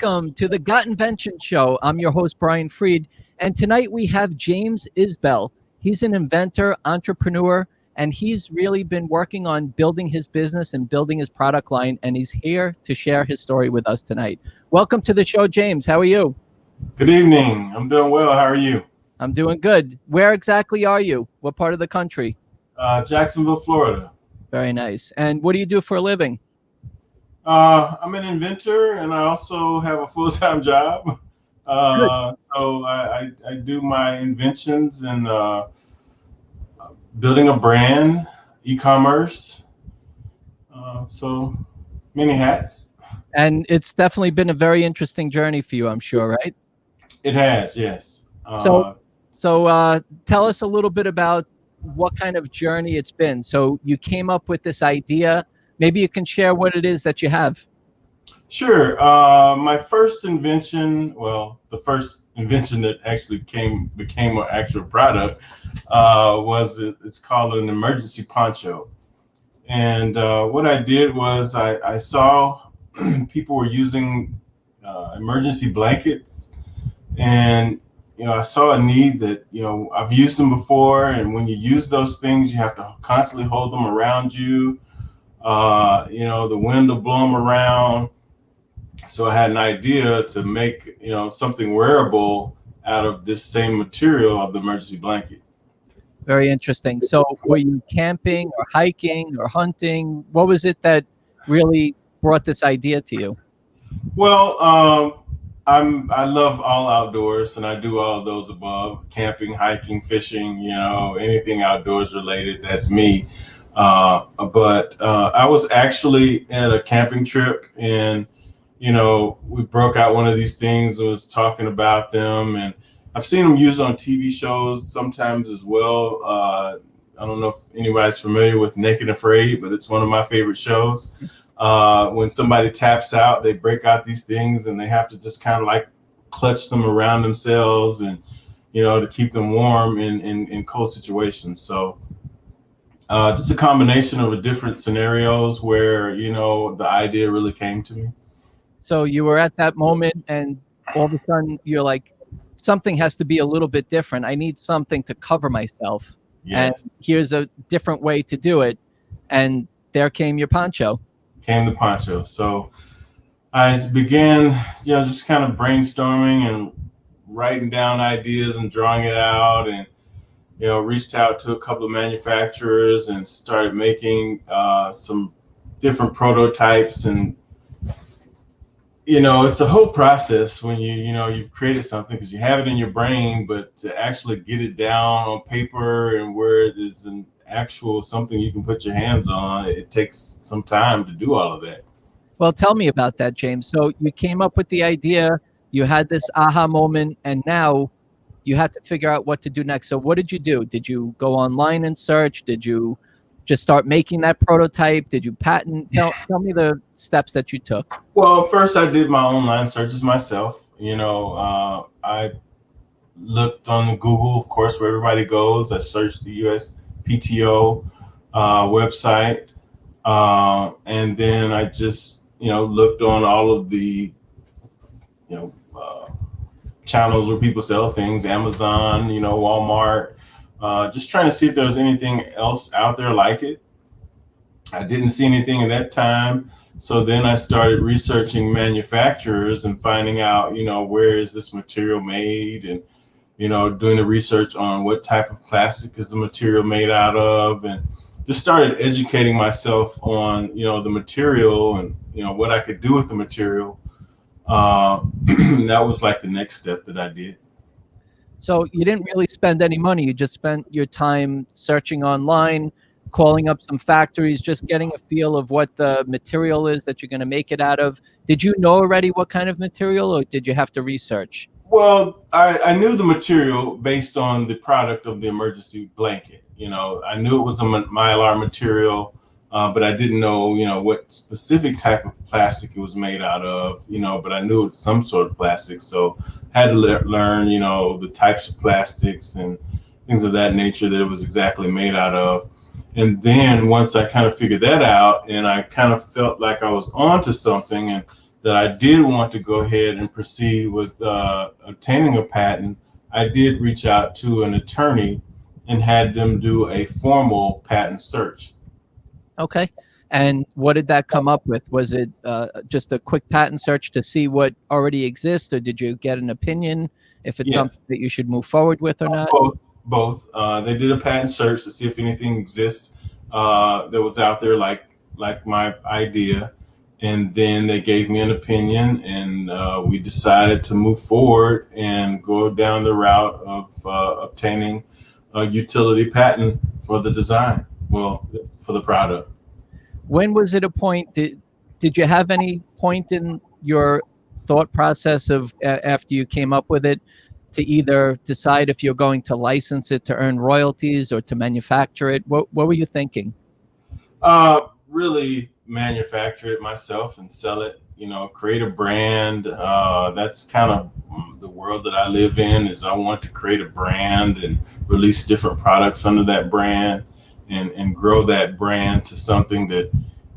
welcome to the Got Invention Show. I'm your host, Brian Freed, and tonight we have James Isbell. He's an inventor, entrepreneur, and he's really been working on building his business and building his product line, and he's here to share his story with us tonight. Welcome to the show, James. How are you? Good evening. I'm doing well. How are you? I'm doing good. Where exactly are you? What part of the country? Jacksonville, Florida. Very nice. And what do you do for a living? I'm an inventor, and I also have a full-time job. So I do my inventions and building a brand, e-commerce. So many hats. And it's definitely been a very interesting journey for you, I'm sure, right? It has, yes. So tell us a little bit about what kind of journey it's been. So you came up with this idea. Maybe you can share what it is that you have. Sure. My first invention, well, the first invention that actually became an actual product it's called an emergency poncho. And what I did was I saw people were using emergency blankets, and I saw a need that, I've used them before, and when you use those things, you have to constantly hold them around you. The wind will blow them around. So I had an idea to make, something wearable out of this same material of the emergency blanket. Very interesting. So were you camping or hiking or hunting? What was it that really brought this idea to you? Well, I love all outdoors, and I do all of those above: camping, hiking, fishing, anything outdoors related. That's me. But I was actually at a camping trip, and we broke out one of these things and was talking about them, and I've seen them used on TV shows sometimes as well. I don't know if anybody's familiar with Naked and Afraid, but it's one of my favorite shows. When somebody taps out, they break out these things, and they have to just kind of like clutch them around themselves and, to keep them warm in cold situations. So just a combination of different scenarios where, the idea really came to me. So you were at that moment, and all of a sudden you're like, something has to be a little bit different. I need something to cover myself. Yes. And here's a different way to do it. And there came your poncho. Came the poncho. So I began, just kind of brainstorming and writing down ideas and drawing it out, and, reached out to a couple of manufacturers and started making some different prototypes. And, it's a whole process when you've created something, because you have it in your brain, but to actually get it down on paper and where it is an actual something you can put your hands on, it takes some time to do all of that. Well, tell me about that, James. So you came up with the idea, you had this aha moment, and now you had to figure out what to do next. So what did you do? Did you go online and search? Did you just start making that prototype? Did you patent? Tell me the steps that you took. Well, first I did my online searches myself. I looked on Google, of course, where everybody goes. I searched the USPTO website. And then I just, looked on all of the, channels where people sell things, Amazon, Walmart, just trying to see if there was anything else out there like it. I didn't see anything at that time. So then I started researching manufacturers and finding out, where is this material made, and, doing the research on what type of plastic is the material made out of, and just started educating myself on, the material and, what I could do with the material. That was like the next step that I did. So you didn't really spend any money. You just spent your time searching online, calling up some factories, just getting a feel of what the material is that you're going to make it out of. Did you know already what kind of material, or did you have to research? Well, I knew the material based on the product of the emergency blanket. I knew it was a Mylar material, but I didn't know, what specific type of plastic it was made out of, but I knew it was some sort of plastic. So I had to learn, the types of plastics and things of that nature that it was exactly made out of. And then once I kind of figured that out, and I kind of felt like I was onto something, and that I did want to go ahead and proceed with obtaining a patent, I did reach out to an attorney and had them do a formal patent search. Okay. And what did that come up with? Was it just a quick patent search to see what already exists, or did you get an opinion if it's Yes. something that you should move forward with or not? Both. They did a patent search to see if anything exists that was out there like my idea, and then they gave me an opinion, and we decided to move forward and go down the route of obtaining a utility patent for the design, well, for the product. When was it a point? Did you have any point in your thought process of after you came up with it to either decide if you're going to license it to earn royalties or to manufacture it? What were you thinking? Really manufacture it myself and sell it, create a brand. That's kind of the world that I live in, is I want to create a brand and release different products under that brand and grow that brand to something that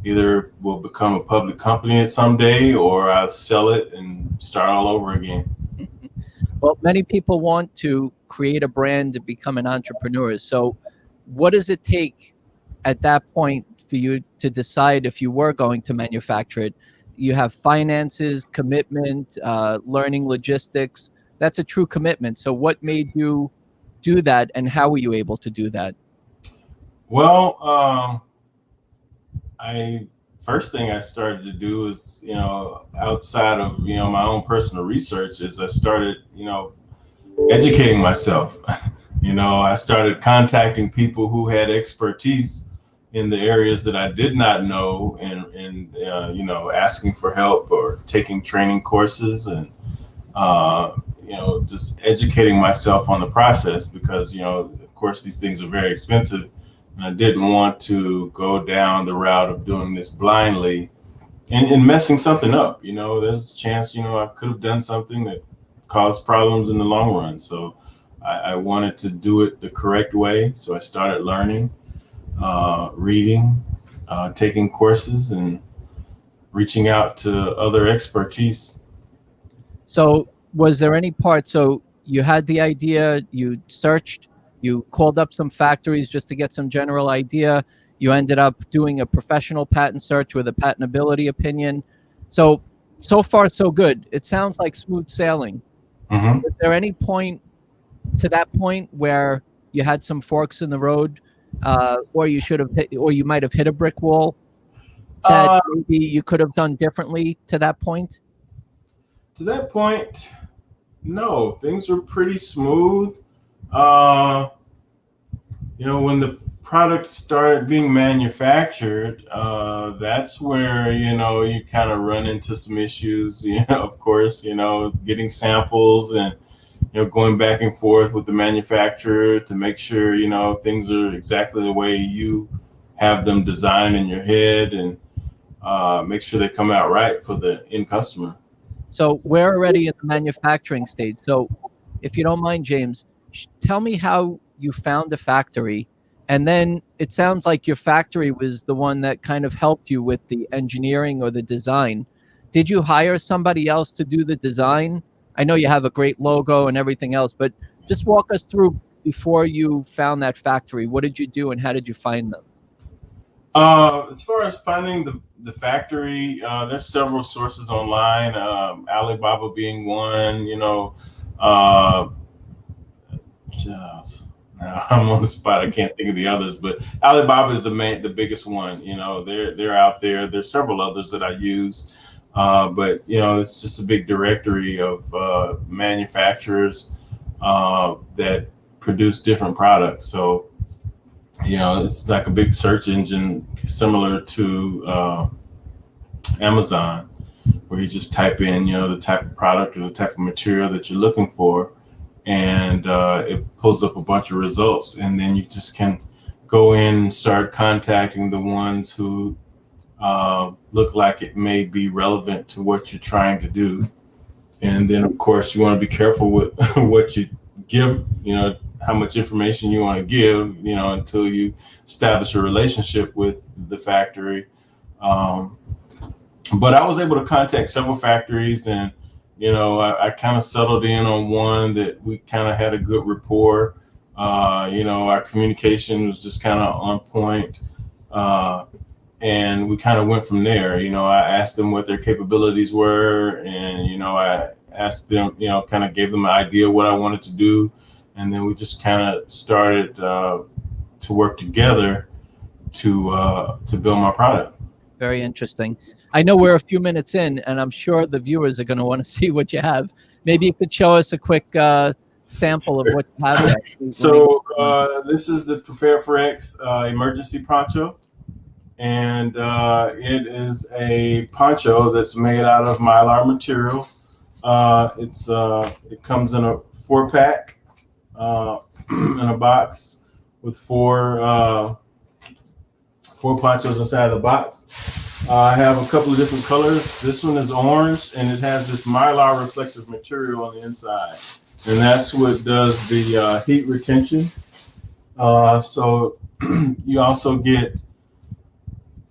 either will become a public company at some day, or I'll sell it and start all over again. Well, many people want to create a brand to become an entrepreneur. So what does it take at that point for you to decide if you were going to manufacture it? You have finances, commitment, learning logistics. That's a true commitment. So what made you do that, and how were you able to do that? Well, first thing I started to do is, outside of, my own personal research, is I started, educating myself. I started contacting people who had expertise in the areas that I did not know, and asking for help or taking training courses, and just educating myself on the process, because of course these things are very expensive, and I didn't want to go down the route of doing this blindly and messing something up. There's a chance I could have done something that caused problems in the long run. So I wanted to do it the correct way. So I started learning, reading, taking courses, and reaching out to other expertise. So was there any part, so you had the idea, you searched, you called up some factories just to get some general idea, you ended up doing a professional patent search with a patentability opinion. So far so good. It sounds like smooth sailing. Mm-hmm. Was there any point to that point where you had some forks in the road, or you should have hit, or you might have hit a brick wall that maybe you could have done differently to that point? To that point, no, things were pretty smooth. When the product started being manufactured, that's where, you kind of run into some issues, of course, getting samples and, going back and forth with the manufacturer to make sure, things are exactly the way you have them designed in your head, and make sure they come out right for the end customer. So we're already in the manufacturing stage. So if you don't mind, James, tell me how you found a factory. And then it sounds like your factory was the one that kind of helped you with the engineering or the design. Did you hire somebody else to do the design? I know you have a great logo and everything else, but just walk us through before you found that factory. What did you do and how did you find them? As far as finding the factory, there's several sources online, Alibaba being one, now I'm on the spot. I can't think of the others, but Alibaba is the biggest one. They're out there. There's several others that I use, but it's just a big directory of manufacturers that produce different products. So it's like a big search engine similar to Amazon, where you just type in the type of product or the type of material that you're looking for, and it pulls up a bunch of results, and then you just can go in and start contacting the ones who look like it may be relevant to what you're trying to do. And then of course you want to be careful with what you give, how much information you want to give, until you establish a relationship with the factory. But I was able to contact several factories, and I kind of settled in on one that we kind of had a good rapport. Our communication was just kind of on point. And we kind of went from there. I asked them what their capabilities were, and I asked them, kind of gave them an idea of what I wanted to do, and then we just kind of started to work together to build my product. Very interesting. I know we're a few minutes in, and I'm sure the viewers are going to want to see what you have. Maybe you could show us a quick sample of what you have there. So this is the Prepared4X emergency poncho. And it is a poncho that's made out of mylar material. It comes in a 4-pack in a box with four ponchos inside the box. I have a couple of different colors. This one is orange, and it has this mylar reflective material on the inside, and that's what does the heat retention. So you also get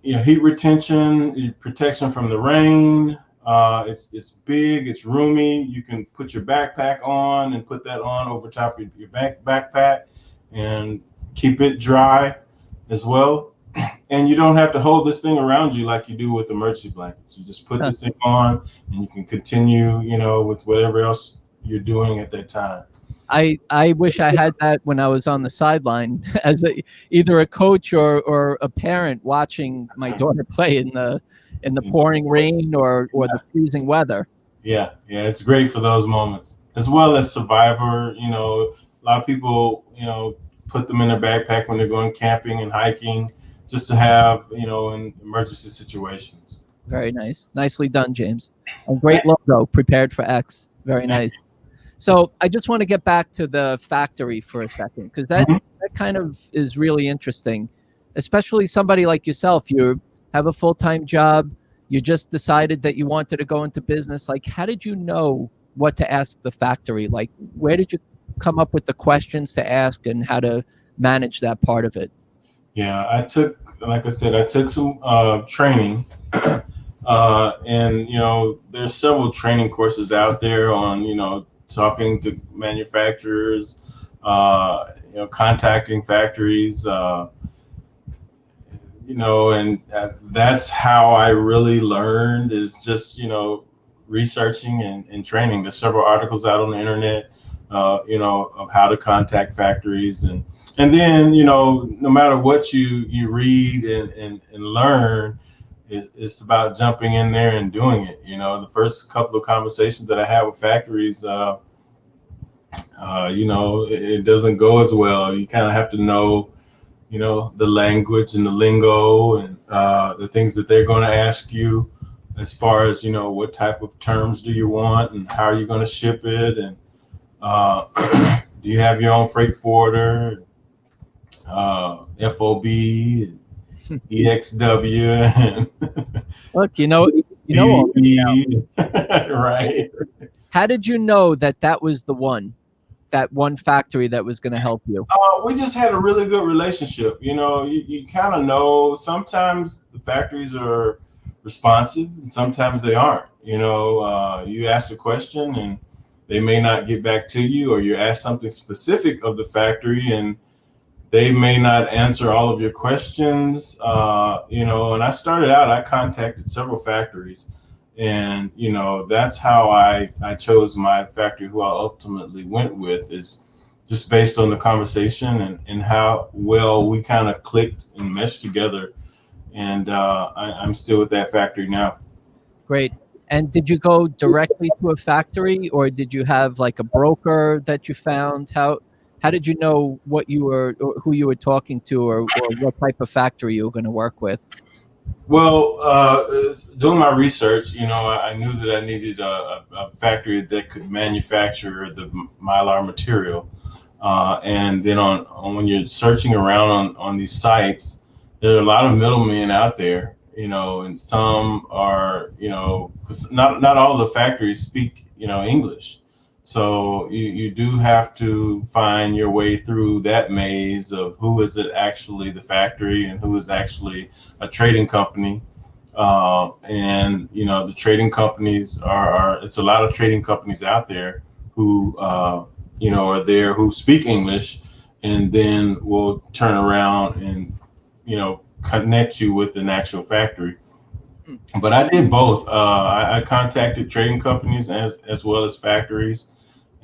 heat retention, protection from the rain. It's big, it's roomy. You can put your backpack on and put that on over top of your backpack and keep it dry as well. And you don't have to hold this thing around you like you do with emergency blankets. You just put this thing on, and you can continue, with whatever else you're doing at that time. I wish I had that when I was on the sideline as either a coach or a parent watching my daughter play in the pouring rain or the freezing weather. Yeah, it's great for those moments, as well as survivor. A lot of people, put them in their backpack when they're going camping and hiking, just to have, in emergency situations. Very nice. Nicely done, James. A great logo, Prepared4X. Very nice. So I just want to get back to the factory for a second, because that kind of is really interesting, especially somebody like yourself. You have a full-time job. You just decided that you wanted to go into business. Like, how did you know what to ask the factory? Like, where did you come up with the questions to ask and how to manage that part of it? Yeah, like I said, I took some training. And, there's several training courses out there on, talking to manufacturers, contacting factories, and that's how I really learned, is just, researching and training. There's several articles out on the internet, of how to contact factories. And then, no matter what you read and learn, it's about jumping in there and doing it. The first couple of conversations that I had with factories, it doesn't go as well. You kind of have to know, the language and the lingo and the things that they're going to ask you, as far as, what type of terms do you want and how are you going to ship it, and do you have your own freight forwarder, FOB, EXW. Look, you know all right. How did you know that was the one factory that was going to help you? We just had a really good relationship. You kind of know, sometimes the factories are responsive and sometimes they aren't. You ask a question and they may not get back to you, or you ask something specific of the factory and they may not answer all of your questions. And I started out, I contacted several factories, and, that's how I chose my factory, who I ultimately went with, is just based on the conversation and how well we kind of clicked and meshed together. And I'm still with that factory now. Great. And did you go directly to a factory, or did you have like a broker that you found? How did you know what you were, or who you were talking to, or what type of factory you were going to work with? Well, doing my research, I knew that I needed a factory that could manufacture the mylar material. And then on when you're searching around on these sites, there are a lot of middlemen out there, and some are, 'cause not all the factories speak, English. So you do have to find your way through that maze of who is it actually the factory and who is actually a trading company. And the trading companies are it's a lot of trading companies out there who are there who speak English, and then will turn around and connect you with an actual factory. But I did both. I contacted trading companies as well as factories,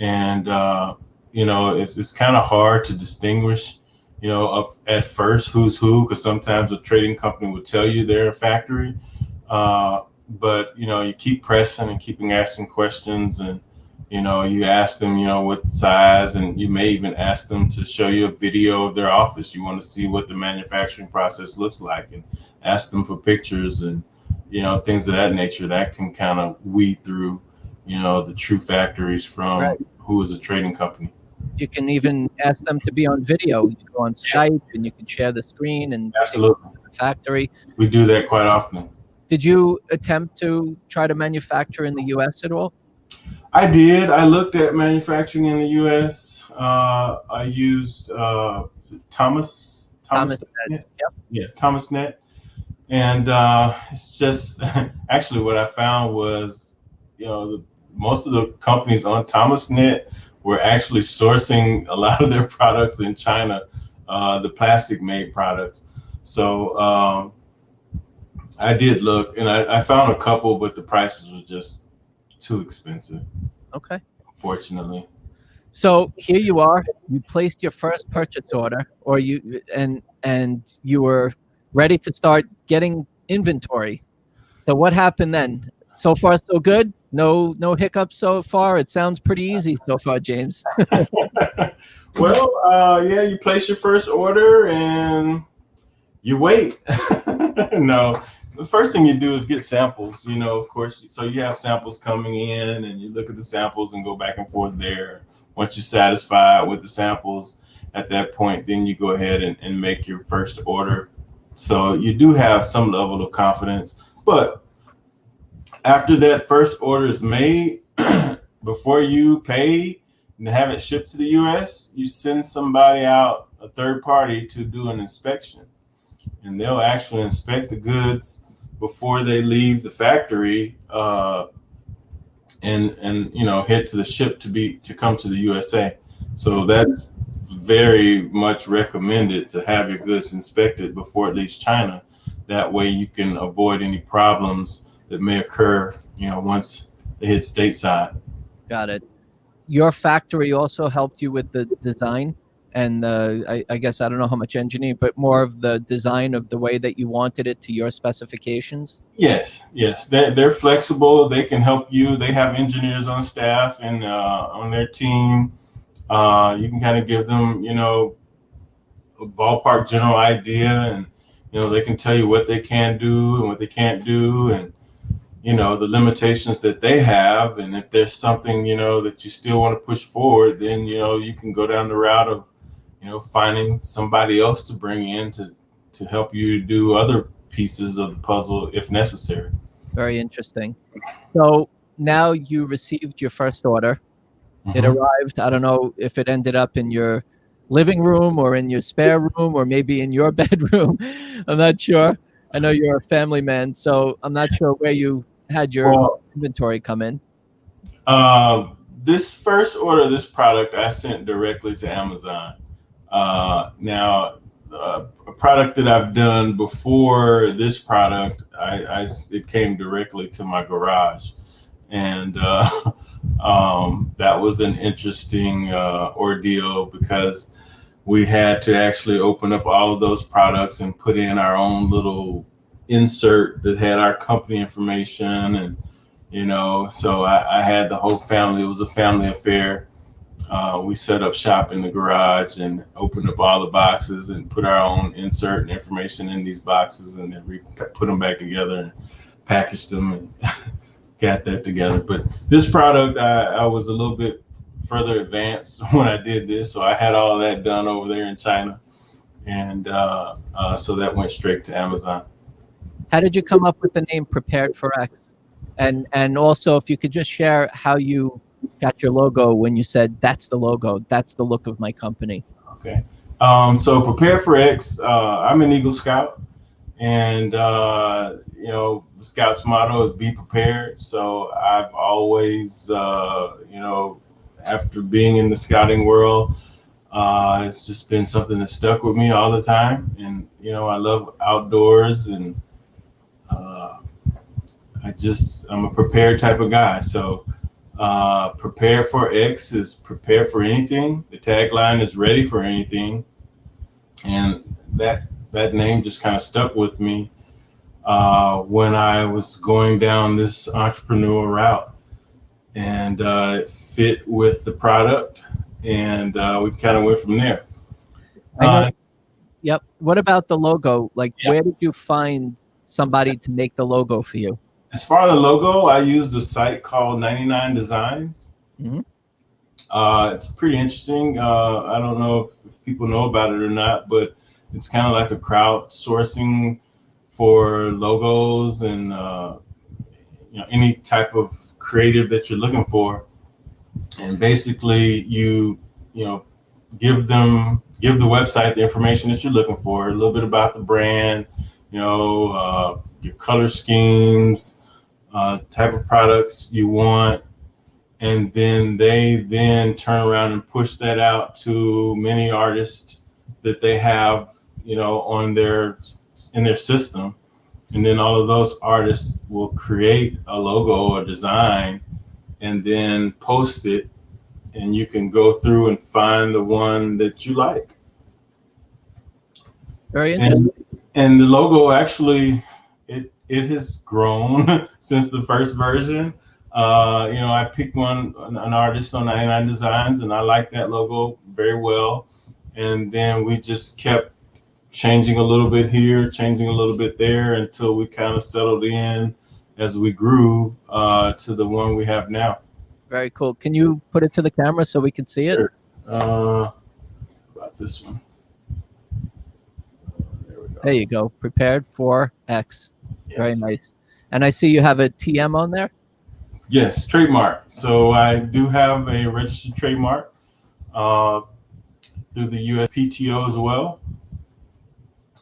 and it's kind of hard to distinguish, at first who's who, because sometimes a trading company will tell you they're a factory, but you keep pressing and keeping asking questions, and you ask them, what size, and you may even ask them to show you a video of their office. You want to see what the manufacturing process looks like, and ask them for pictures and things of that nature. That can kind of weed through the true factories from who is a trading company. You can even ask them to be on video. You go on Skype and you can share the screen and absolutely the factory. We do that quite often. Did you attempt to try to manufacture in the U.S. at all? I did. I looked at manufacturing in the U.S. I used Thomas Net. Yep. Yeah, Thomas Net. And it's just actually what I found was, most of the companies on Thomas Net were actually sourcing a lot of their products in China, the plastic made products. So I did look, and I found a couple, but the prices were just too expensive. Okay. Unfortunately. So here you are. You placed your first purchase order, or and you were ready to start getting inventory. So what happened then? So far, so good. No hiccups so far. It sounds pretty easy so far, James. Well, yeah, you place your first order and you wait. No, the first thing you do is get samples, of course. So you have samples coming in, and you look at the samples and go back and forth there. Once you're satisfied with the samples, at that point, then you go ahead and make your first order. So you do have some level of confidence, but after that first order is made, before you pay and have it shipped to the U.S., you send somebody out, a third party, to do an inspection, and they'll actually inspect the goods before they leave the factory, and head to the ship to come to the USA. So that's very much recommended, to have your goods inspected before it leaves China. That way you can avoid any problems that may occur, once they hit stateside. Got it. Your factory also helped you with the design and I guess, I don't know how much engineering, but more of the design of the way that you wanted it to your specifications? Yes. They're flexible. They can help you. They have engineers on staff and on their team. You can kind of give them, a ballpark general idea, and, they can tell you what they can do and what they can't do, and, the limitations that they have. And if there's something, that you still want to push forward, then, you can go down the route of, finding somebody else to bring in to help you do other pieces of the puzzle if necessary. Very interesting. So now you received your first order. Mm-hmm. It arrived. I don't know if it ended up in your living room or in your spare room or maybe in your bedroom. I'm not sure. I know you're a family man, so I'm not sure where you had your inventory come in. This first order, this product, I sent directly to Amazon. Now, a product that I've done before this product, it came directly to my garage, and that was an interesting ordeal, because we had to actually open up all of those products and put in our own little insert that had our company information, and so I had the whole family. It was a family affair. We set up shop in the garage and opened up all the boxes and put our own insert and information in these boxes, and then we put them back together and packaged them and got that together. But this product, I was a little bit further advanced when I did this, so I had all that done over there in China, and so that went straight to Amazon. How did you come up with the name Prepared4X? And also, if you could just share how you got your logo when you said, that's the logo, that's the look of my company. Okay. So Prepared4X, I'm an Eagle Scout, And the Scouts motto is be prepared. So I've always, after being in the scouting world, it's just been something that stuck with me all the time. And I love outdoors, and I'm a prepared type of guy. So Prepared4X is prepared for anything. The tagline is ready for anything, and that name just kind of stuck with me when I was going down this entrepreneur route, and it fit with the product, and we kind of went from there. I know. Yep. What about the logo? Like, Yeah. where did you find somebody to make the logo for you? As far as the logo, I used a site called 99 Designs. Mm-hmm. It's pretty interesting. I don't know if people know about it or not, but it's kind of like a crowdsourcing for logos and any type of creative that you're looking for. And basically, you give the website the information that you're looking for, a little bit about the brand, your color schemes, type of products you want, and then they turn around and push that out to many artists that they have, in their system. And then all of those artists will create a logo or design and then post it, and you can go through and find the one that you like. Very interesting. And the logo actually, it has grown since the first version. I picked an artist on 99 Designs, and I like that logo very well. And then we just kept changing a little bit here, changing a little bit there, until we kind of settled in as we grew to the one we have now. Very cool. Can you put it to the camera so we can see it? Sure. About this one. There we go. There you go. Prepared4X. Yes. Very nice. And I see you have a TM on there? Yes, trademark. So I do have a registered trademark through the USPTO as well.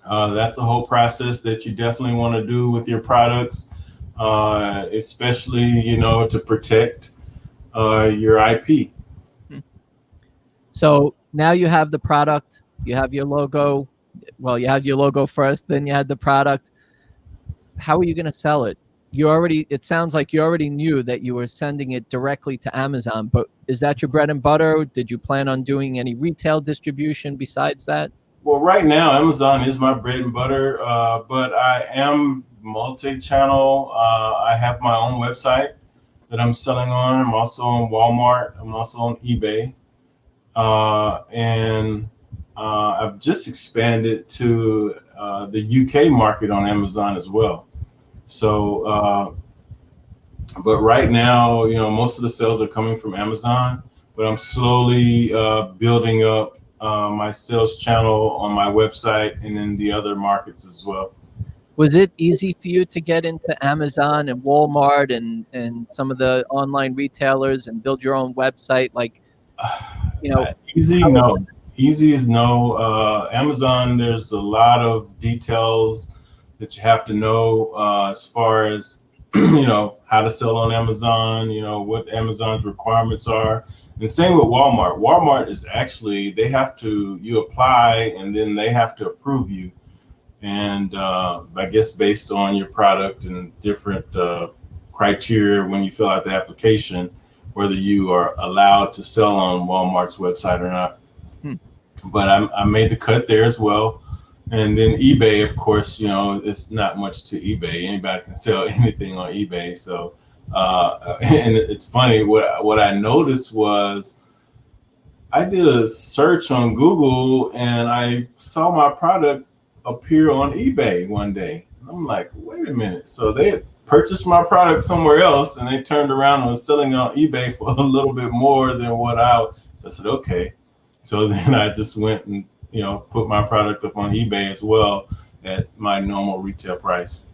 That's a whole process that you definitely want to do with your products, especially, to protect your IP. So now you have the product, you have your logo. Well, you had your logo first, then you had the product. How are you going to sell it? It sounds like you already knew that you were sending it directly to Amazon, but is that your bread and butter? Did you plan on doing any retail distribution besides that? Well, right now, Amazon is my bread and butter, but I am multi-channel. I have my own website that I'm selling on. I'm also on Walmart. I'm also on eBay. And I've just expanded to the UK market on Amazon as well. So, but right now, most of the sales are coming from Amazon, but I'm slowly building up my sales channel on my website and in the other markets as well. Was it easy for you to get into Amazon and Walmart and some of the online retailers and build your own website? Like, Easy, no. Easy is no. Amazon, there's a lot of details that you have to know as far as, how to sell on Amazon, what Amazon's requirements are. And same with Walmart. Walmart is actually, you apply and then they have to approve you. And I guess based on your product and different criteria when you fill out the application, whether you are allowed to sell on Walmart's website or not. But I made the cut there as well. And then eBay, of course, it's not much to eBay. Anybody can sell anything on eBay. So, and it's funny, what I noticed was I did a search on Google and I saw my product appear on eBay one day. I'm like, wait a minute. So they had purchased my product somewhere else and they turned around and was selling on eBay for a little bit more than so I said, okay. So then I just went and, put my product up on eBay as well at my normal retail price.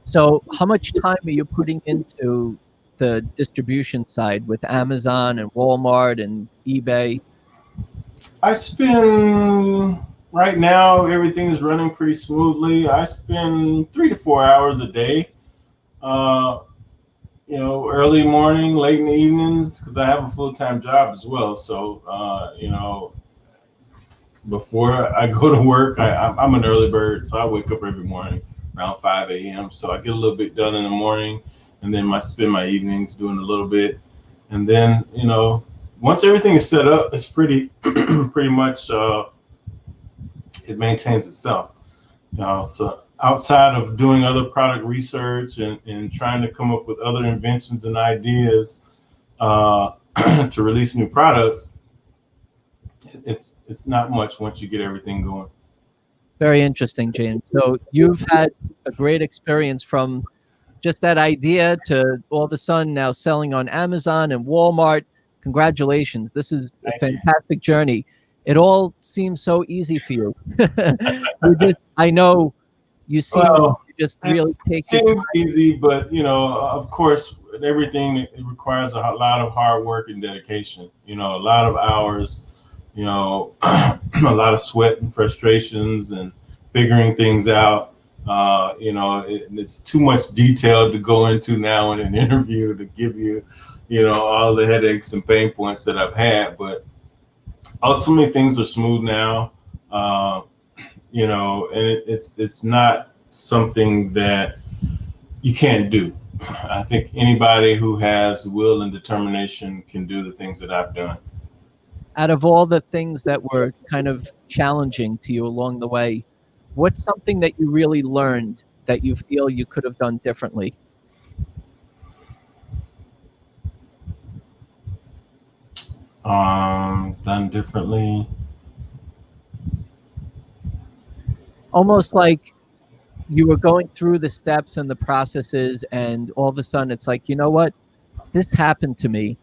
So how much time are you putting into the distribution side with Amazon and Walmart and eBay? I spend Right now, everything is running pretty smoothly. I spend 3 to 4 hours a day. Uh, early morning, late in the evenings, because I have a full-time job as well. So, before I go to work, I'm an early bird, so I wake up every morning around 5 a.m. So I get a little bit done in the morning, and then I spend my evenings doing a little bit, and then once everything is set up, it's pretty pretty much it maintains itself. So outside of doing other product research and trying to come up with other inventions and ideas uh, to release new products, it's not much once you get everything going. Very interesting, James. So you've had a great experience from just that idea to all of a sudden now selling on Amazon and Walmart. Congratulations. This is a Thank you. fantastic journey. It all seems so easy for you. I know you seem like Well, you just it really take your seems easy, but of course, everything it requires a lot of hard work and dedication. A lot of hours. A lot of sweat and frustrations and figuring things out. It's too much detail to go into now in an interview to give you, all the headaches and pain points that I've had. But ultimately, things are smooth now. Uh, and it's not something that you can't do. I think anybody who has will and determination can do the things that I've done. Out of all the things that were kind of challenging to you along the way, what's something that you really learned that you feel you could have done differently? Done differently. Almost like you were going through the steps and the processes, and all of a sudden it's like, you know what? This happened to me.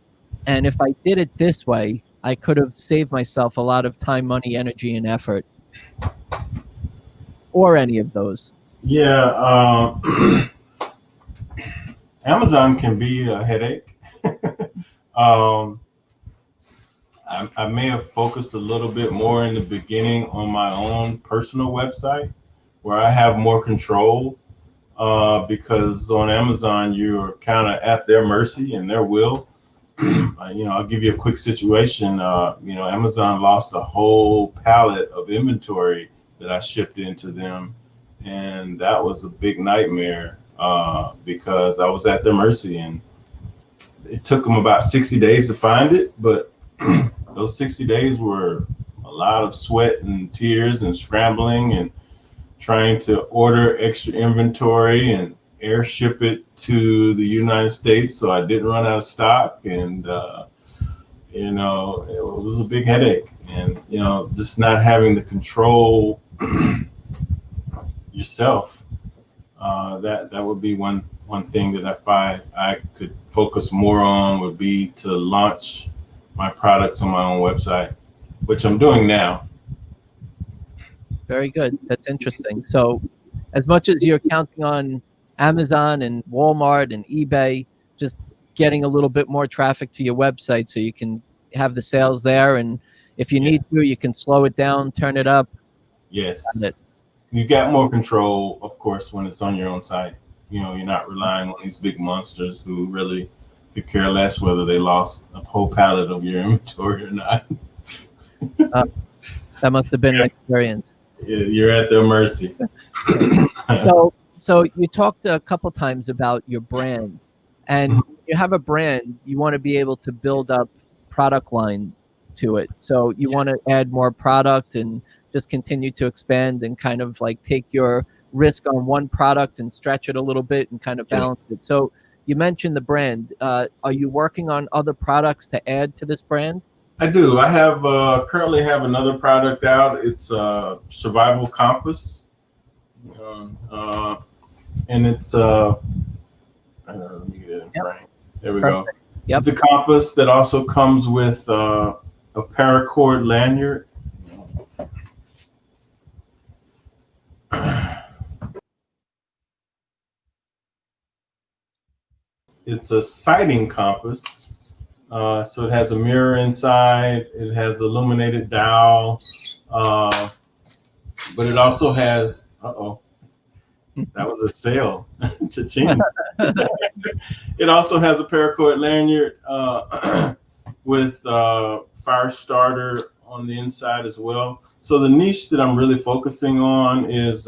And if I did it this way, I could have saved myself a lot of time, money, energy, and effort, or any of those. Yeah, Amazon can be a headache. um, I may have focused a little bit more in the beginning on my own personal website where I have more control because on Amazon, you're kind of at their mercy and their will. I'll give you a quick situation. Amazon lost a whole pallet of inventory that I shipped into them, and that was a big nightmare because I was at their mercy, and it took them about 60 days to find it. But those 60 days were a lot of sweat and tears and scrambling and trying to order extra inventory and airship it to the United States so I didn't run out of stock. And it was a big headache. And just not having the control yourself. That would be one thing that if I could focus more on would be to launch my products on my own website, which I'm doing now. Very good. That's interesting. So, as much as you're counting on Amazon and Walmart and eBay, just getting a little bit more traffic to your website so you can have the sales there. And if you need to, you can slow it down, turn it up. Yes. You got more control, of course, when it's on your own site. You're not relying on these big monsters who really could care less whether they lost a whole pallet of your inventory or not. That must have been an experience. You're at their mercy. So you talked a couple times about your brand, and when you have a brand, you want to be able to build up product line to it. So you want to add more product and just continue to expand and kind of like take your risk on one product and stretch it a little bit and kind of balance it. So you mentioned the brand. Are you working on other products to add to this brand? I do. I have currently have another product out. It's a survival compass, and it's let me get it in frame. There we go. Yep. It's a compass that also comes with a paracord lanyard. It's a sighting compass. So it has a mirror inside. It has illuminated dial. but it also has, that was a sale. Cha-ching. It also has a paracord lanyard with fire starter on the inside as well. So the niche that I'm really focusing on is,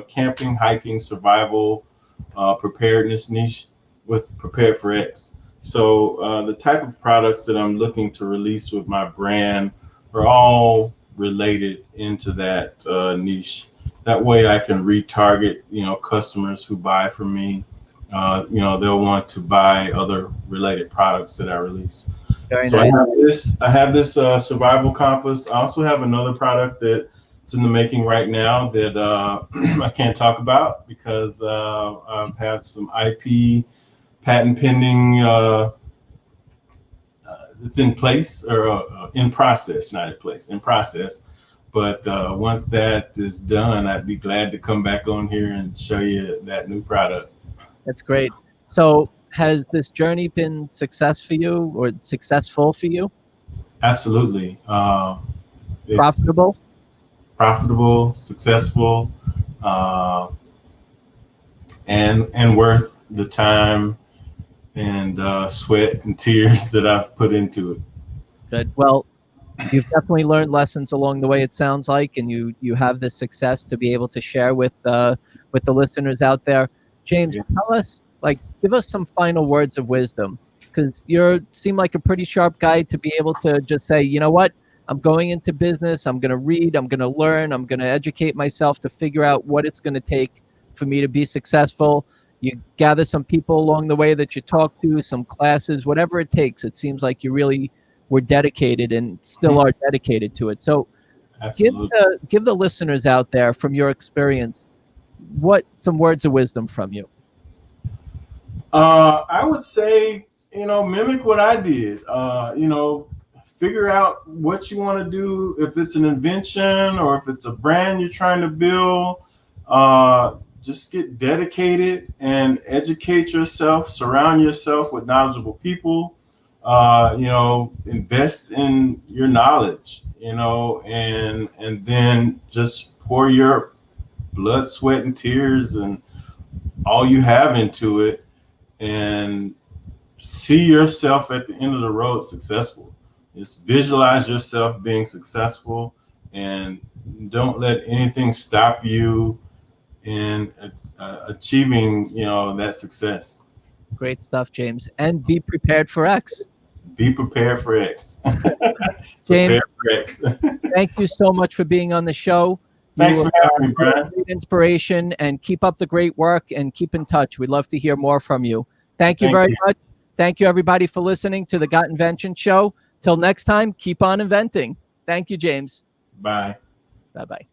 camping, hiking, survival, preparedness niche with Prepared4X. So the type of products that I'm looking to release with my brand are all related into that niche. That way I can retarget, customers who buy from me. They'll want to buy other related products that I release. Very So nice. I have this survival compass. I also have another product that's in the making right now that I can't talk about because I have some IP patent pending. It's in place or in process, not in place, in process. But once that is done, I'd be glad to come back on here and show you that new product. That's great. So has this journey been successful for you? Absolutely. Profitable? It's profitable, successful, and worth the time and sweat and tears that I've put into it. Good. Well, you've definitely learned lessons along the way, it sounds like, and you have the success to be able to share with the listeners out there. James, Yes. tell us, give us some final words of wisdom, because you seem like a pretty sharp guy to be able to just say, you know what, I'm going into business, I'm going to read, I'm going to learn, I'm going to educate myself to figure out what it's going to take for me to be successful. You gather some people along the way that you talk to, some classes, whatever it takes. It seems like you really were dedicated and still are dedicated to it. So give the listeners out there, from your experience, some words of wisdom from you. I would say, mimic what I did. Figure out what you want to do. If it's an invention or if it's a brand you're trying to build, just get dedicated and educate yourself. Surround yourself with knowledgeable people. Invest in your knowledge. And then just pour your blood, sweat, and tears and all you have into it, and see yourself at the end of the road successful. Just visualize yourself being successful, and don't let anything stop you in achieving, that success. Great stuff, James. And be prepared for X. Be prepared for X. James, Prepare for X. thank you so much for being on the show. Thanks for having me, Brian. Great inspiration, and keep up the great work and keep in touch. We'd love to hear more from you. Thank you very much. Thank you, everybody, for listening to the Got Invention Show. Till next time, keep on inventing. Thank you, James. Bye. Bye-bye.